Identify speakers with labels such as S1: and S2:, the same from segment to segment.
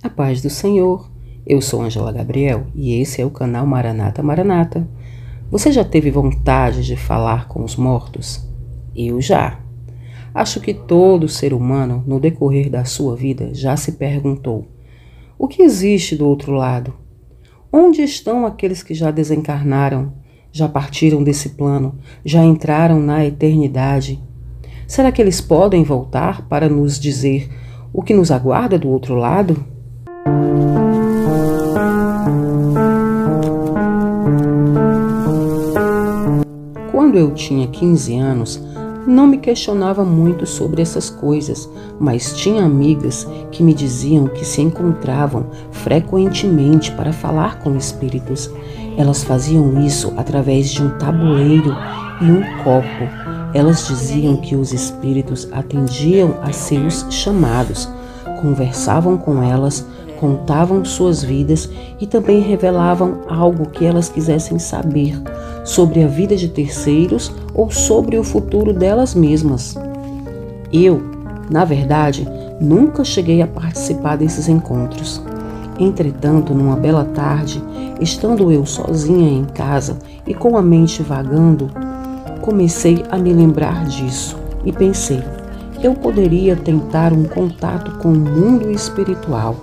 S1: A paz do Senhor. Eu sou Ângela Gabriel e esse é o canal Maranata Maranata. Você já teve vontade de falar com os mortos? Eu já. Acho que todo ser humano, no decorrer da sua vida, já se perguntou: o que existe do outro lado? Onde estão aqueles que já desencarnaram, já partiram desse plano, já entraram na eternidade? Será que eles podem voltar para nos dizer o que nos aguarda do outro lado? Quando eu tinha 15 anos, não me questionava muito sobre essas coisas, mas tinha amigas que me diziam que se encontravam frequentemente para falar com espíritos. Elas faziam isso através de um tabuleiro e um copo. Elas diziam que os espíritos atendiam a seus chamados, conversavam com elas, contavam suas vidas e também revelavam algo que elas quisessem saber sobre a vida de terceiros ou sobre o futuro delas mesmas. Eu, na verdade, nunca cheguei a participar desses encontros. Entretanto, numa bela tarde, estando eu sozinha em casa e com a mente vagando, comecei a me lembrar disso e pensei que eu poderia tentar um contato com o mundo espiritual.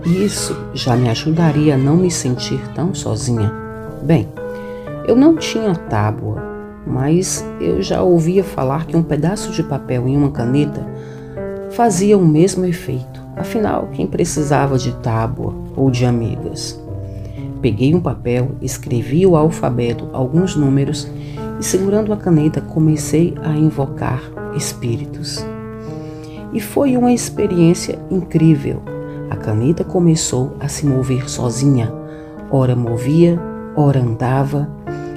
S1: Isso já me ajudaria a não me sentir tão sozinha. Bem, eu não tinha tábua, mas eu já ouvia falar que um pedaço de papel e uma caneta fazia o mesmo efeito. Afinal, quem precisava de tábua ou de amigas? Peguei um papel, escrevi o alfabeto, alguns números e, segurando a caneta, comecei a invocar espíritos. E foi uma experiência incrível. A caneta começou a se mover sozinha. Ora movia, ora andava.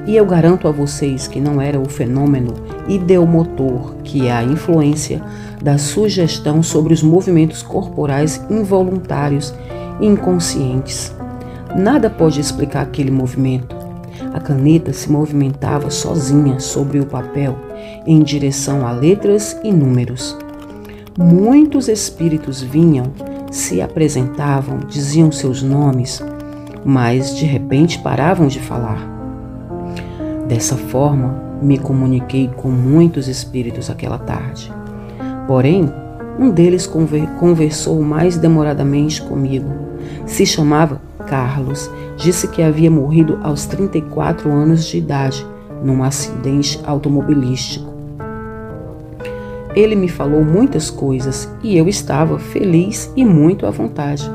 S1: E eu garanto a vocês que não era o fenômeno ideomotor, que é a influência da sugestão sobre os movimentos corporais involuntários e inconscientes. Nada pode explicar aquele movimento. A caneta se movimentava sozinha sobre o papel, em direção a letras e números. Muitos espíritos vinham, se apresentavam, diziam seus nomes, mas de repente paravam de falar. Dessa forma, me comuniquei com muitos espíritos aquela tarde. Porém, um deles conversou mais demoradamente comigo. Se chamava Carlos, disse que havia morrido aos 34 anos de idade, num acidente automobilístico. Ele me falou muitas coisas e eu estava feliz e muito à vontade.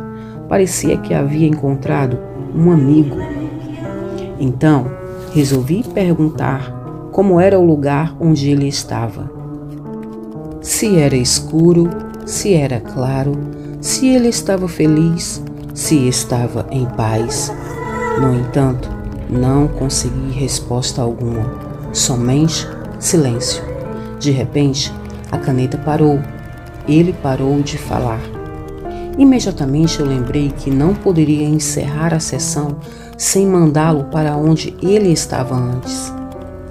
S1: Parecia que havia encontrado um amigo. Então, resolvi perguntar como era o lugar onde ele estava. Se era escuro, se era claro, se ele estava feliz, se estava em paz. No entanto, não consegui resposta alguma, somente silêncio. De repente, a caneta parou. Ele parou de falar. Imediatamente eu lembrei que não poderia encerrar a sessão sem mandá-lo para onde ele estava antes.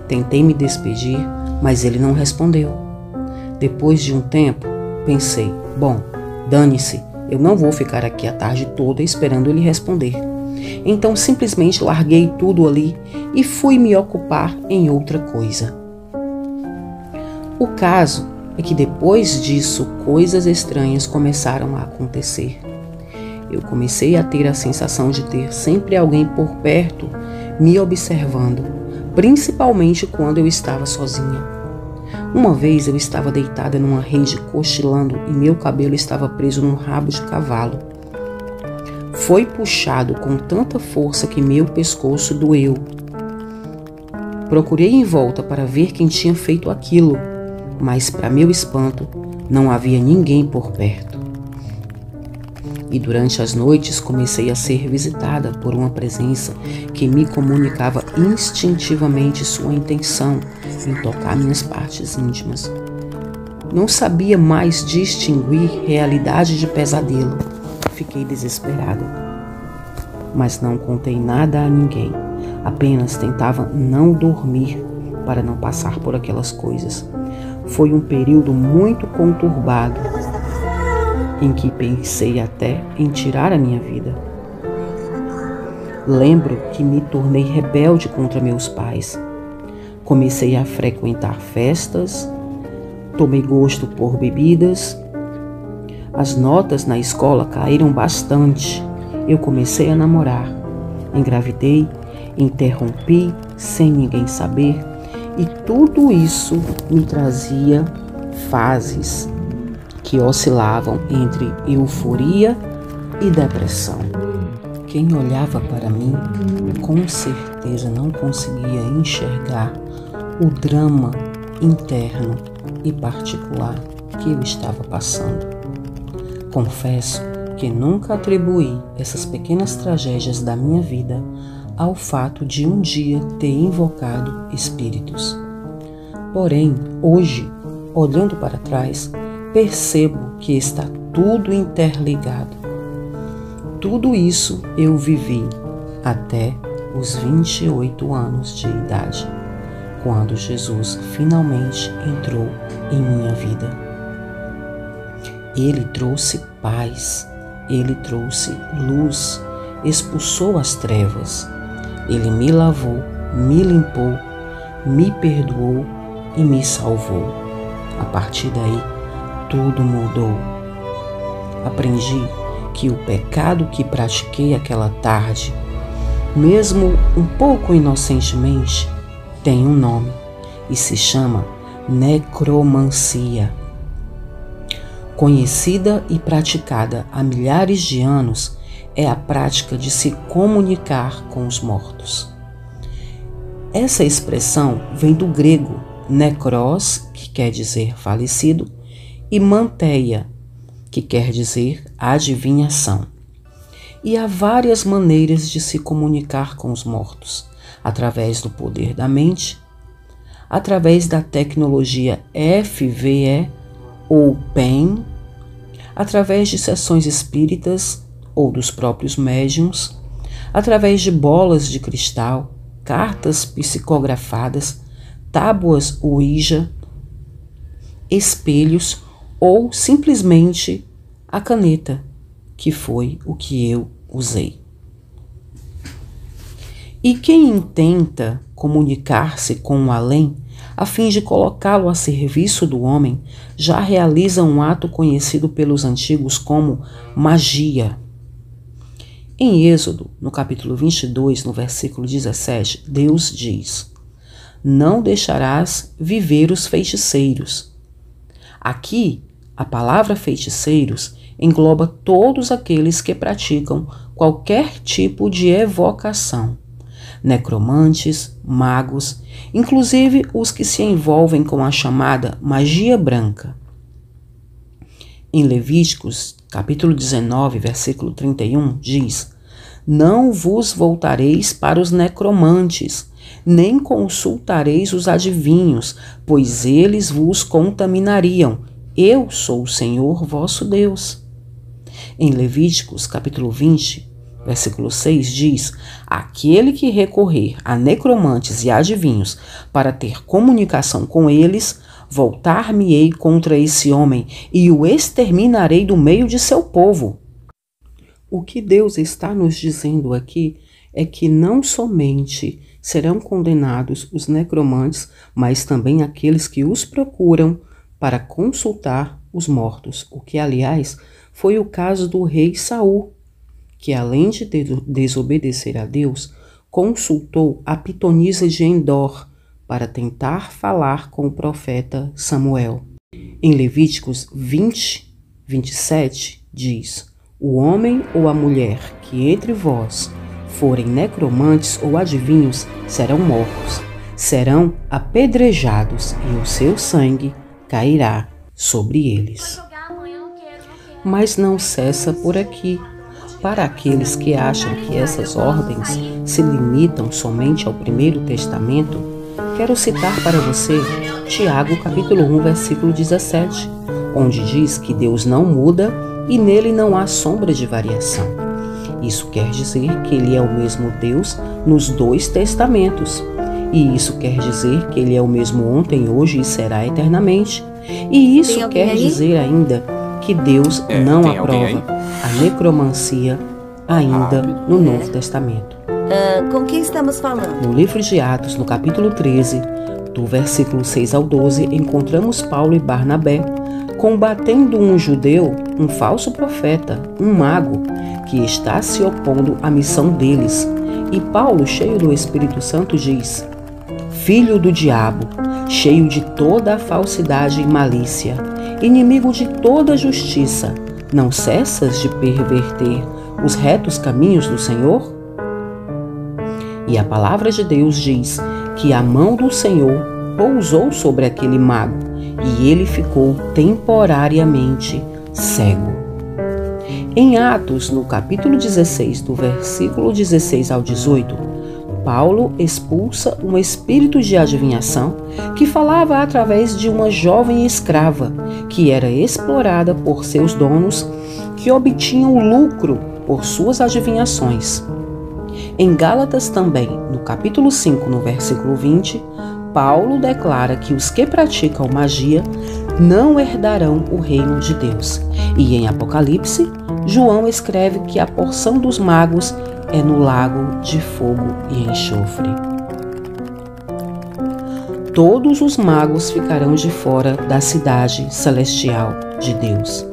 S1: Tentei me despedir, mas ele não respondeu. Depois de um tempo, pensei: bom, dane-se, eu não vou ficar aqui a tarde toda esperando ele responder. Então simplesmente larguei tudo ali e fui me ocupar em outra coisa. O caso é que depois disso, coisas estranhas começaram a acontecer. Eu comecei a ter a sensação de ter sempre alguém por perto me observando, principalmente quando eu estava sozinha. Uma vez eu estava deitada numa rede cochilando e meu cabelo estava preso num rabo de cavalo. Foi puxado com tanta força que meu pescoço doeu. Procurei em volta para ver quem tinha feito aquilo, mas, para meu espanto, não havia ninguém por perto. E durante as noites comecei a ser visitada por uma presença que me comunicava instintivamente sua intenção em tocar minhas partes íntimas. Não sabia mais distinguir realidade de pesadelo. Fiquei desesperada. Mas não contei nada a ninguém. Apenas tentava não dormir para não passar por aquelas coisas. Foi um período muito conturbado. em que pensei até em tirar a minha vida. Lembro que me tornei rebelde contra meus pais. Comecei a frequentar festas, tomei gosto por bebidas. As notas na escola caíram bastante. Eu comecei a namorar. Engravidei, interrompi sem ninguém saber, e tudo isso me trazia fases que oscilavam entre euforia e depressão. Quem olhava para mim, com certeza não conseguia enxergar o drama interno e particular que eu estava passando. Confesso que nunca atribuí essas pequenas tragédias da minha vida ao fato de um dia ter invocado espíritos. Porém, hoje, olhando para trás, percebo que está tudo interligado. Tudo isso eu vivi até os 28 anos de idade, quando Jesus finalmente entrou em minha vida. Ele trouxe paz, ele trouxe luz, expulsou as trevas. Ele me lavou, me limpou, me perdoou e me salvou. A partir daí, tudo mudou. Aprendi que o pecado que pratiquei aquela tarde, mesmo um pouco inocentemente, tem um nome e se chama necromancia. Conhecida e praticada há milhares de anos, é a prática de se comunicar com os mortos. Essa expressão vem do grego necros, que quer dizer falecido, e manteia, que quer dizer adivinhação. E há várias maneiras de se comunicar com os mortos, através do poder da mente, através da tecnologia FVE ou PEN, através de sessões espíritas ou dos próprios médiuns, através de bolas de cristal, cartas psicografadas, tábuas Ouija, espelhos ou simplesmente a caneta, que foi o que eu usei. E quem intenta comunicar-se com o além, a fim de colocá-lo a serviço do homem, já realiza um ato conhecido pelos antigos como magia. Em Êxodo, no capítulo 22, no versículo 17, Deus diz: não deixarás viver os feiticeiros. Aqui, a palavra feiticeiros engloba todos aqueles que praticam qualquer tipo de evocação. Necromantes, magos, inclusive os que se envolvem com a chamada magia branca. Em Levíticos, capítulo 19, versículo 31, diz: não vos voltareis para os necromantes, nem consultareis os adivinhos, pois eles vos contaminariam. Eu sou o Senhor vosso Deus. Em Levíticos, capítulo 20, versículo 6 diz: aquele que recorrer a necromantes e adivinhos para ter comunicação com eles, voltar-me-ei contra esse homem e o exterminarei do meio de seu povo. O que Deus está nos dizendo aqui é que não somente serão condenados os necromantes, mas também aqueles que os procuram para consultar os mortos, o que, aliás, foi o caso do rei Saul, que, além de desobedecer a Deus, consultou a pitonisa de Endor para tentar falar com o profeta Samuel. Em Levíticos 20, 27, diz: o homem ou a mulher que entre vós forem necromantes ou adivinhos serão mortos, serão apedrejados e o seu sangue cairá sobre eles. Mas não cessa por aqui. Para aqueles que acham que essas ordens se limitam somente ao Primeiro Testamento, quero citar para você Tiago capítulo 1, versículo 17, onde diz que Deus não muda e nele não há sombra de variação. Isso quer dizer que ele é o mesmo Deus nos dois testamentos. E isso quer dizer que ele é o mesmo ontem, hoje e será eternamente. E isso quer dizer ainda que Deus não aprova a necromancia ainda no Novo Testamento.
S2: Com quem estamos falando?
S1: No livro de Atos, no capítulo 13, do versículo 6 ao 12, encontramos Paulo e Barnabé combatendo um judeu, um falso profeta, um mago, que está se opondo à missão deles. E Paulo, cheio do Espírito Santo, diz: Filho do diabo, cheio de toda a falsidade e malícia, inimigo de toda a justiça, não cessas de perverter os retos caminhos do Senhor? E a palavra de Deus diz que a mão do Senhor pousou sobre aquele mago e ele ficou temporariamente cego. Em Atos, no capítulo 16, do versículo 16 ao 18, Paulo expulsa um espírito de adivinhação que falava através de uma jovem escrava que era explorada por seus donos, que obtinham lucro por suas adivinhações. Em Gálatas também, no capítulo 5, no versículo 20, Paulo declara que os que praticam magia não herdarão o reino de Deus. E em Apocalipse, João escreve que a porção dos magos é no lago de fogo e enxofre. Todos os magos ficarão de fora da cidade celestial de Deus.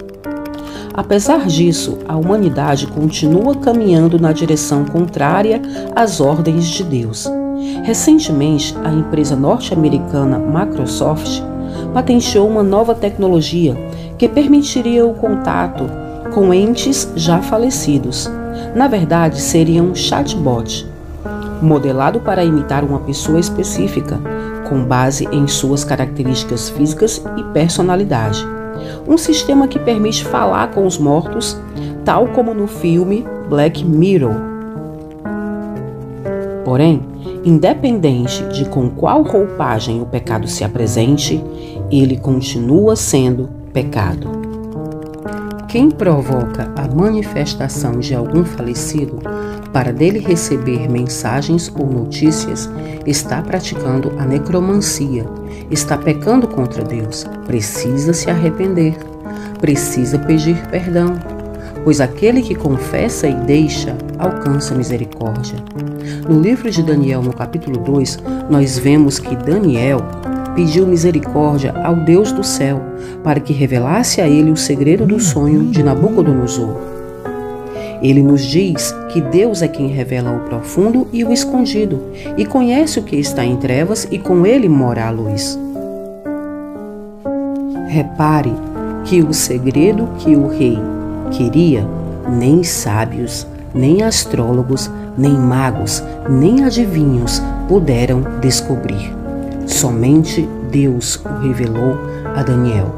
S1: Apesar disso, a humanidade continua caminhando na direção contrária às ordens de Deus. Recentemente, a empresa norte-americana Microsoft patenteou uma nova tecnologia que permitiria o contato com entes já falecidos. Na verdade, seria um chatbot, modelado para imitar uma pessoa específica, com base em suas características físicas e personalidade. Um sistema que permite falar com os mortos, tal como no filme Black Mirror. Porém, independente de com qual roupagem o pecado se apresente, ele continua sendo pecado. Quem provoca a manifestação de algum falecido para dele receber mensagens ou notícias está praticando a necromancia, está pecando contra Deus, precisa se arrepender, precisa pedir perdão, pois aquele que confessa e deixa alcança misericórdia. No livro de Daniel, no capítulo 2, nós vemos que Daniel pediu misericórdia ao Deus do céu para que revelasse a ele o segredo do sonho de Nabucodonosor. Ele nos diz que Deus é quem revela o profundo e o escondido, e conhece o que está em trevas, e com ele mora a luz. Repare que o segredo que o rei queria, nem sábios, nem astrólogos, nem magos, nem adivinhos puderam descobrir. Somente Deus o revelou a Daniel.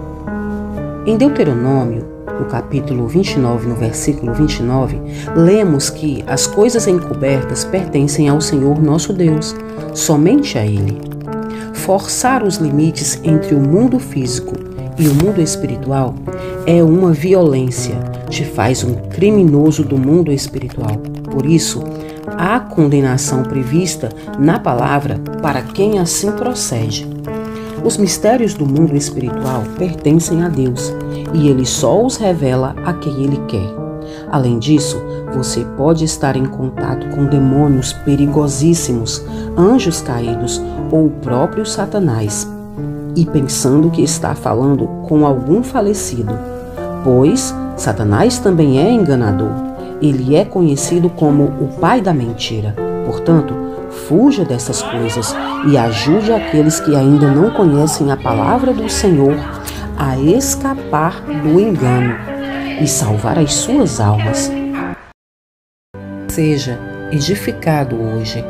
S1: Em Deuteronômio, no capítulo 29, no versículo 29, lemos que as coisas encobertas pertencem ao Senhor nosso Deus, somente a Ele. Forçar os limites entre o mundo físico e o mundo espiritual é uma violência, te faz um criminoso do mundo espiritual. Por isso, há condenação prevista na palavra para quem assim procede. Os mistérios do mundo espiritual pertencem a Deus e Ele só os revela a quem Ele quer. Além disso, você pode estar em contato com demônios perigosíssimos, anjos caídos ou o próprio Satanás, e pensando que está falando com algum falecido, pois Satanás também é enganador. Ele é conhecido como o pai da mentira. Portanto, fuja dessas coisas e ajude aqueles que ainda não conhecem a palavra do Senhor a escapar do engano e salvar as suas almas. Seja edificado hoje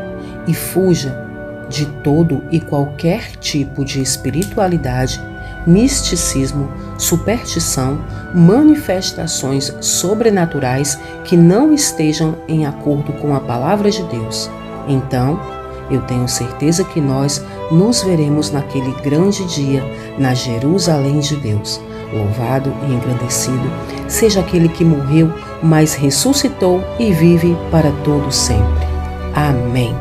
S1: e fuja de todo e qualquer tipo de espiritualidade, misticismo, superstição, manifestações sobrenaturais que não estejam em acordo com a palavra de Deus. Então, eu tenho certeza que nós nos veremos naquele grande dia na Jerusalém de Deus. Louvado e engrandecido seja aquele que morreu, mas ressuscitou e vive para todo sempre. Amém.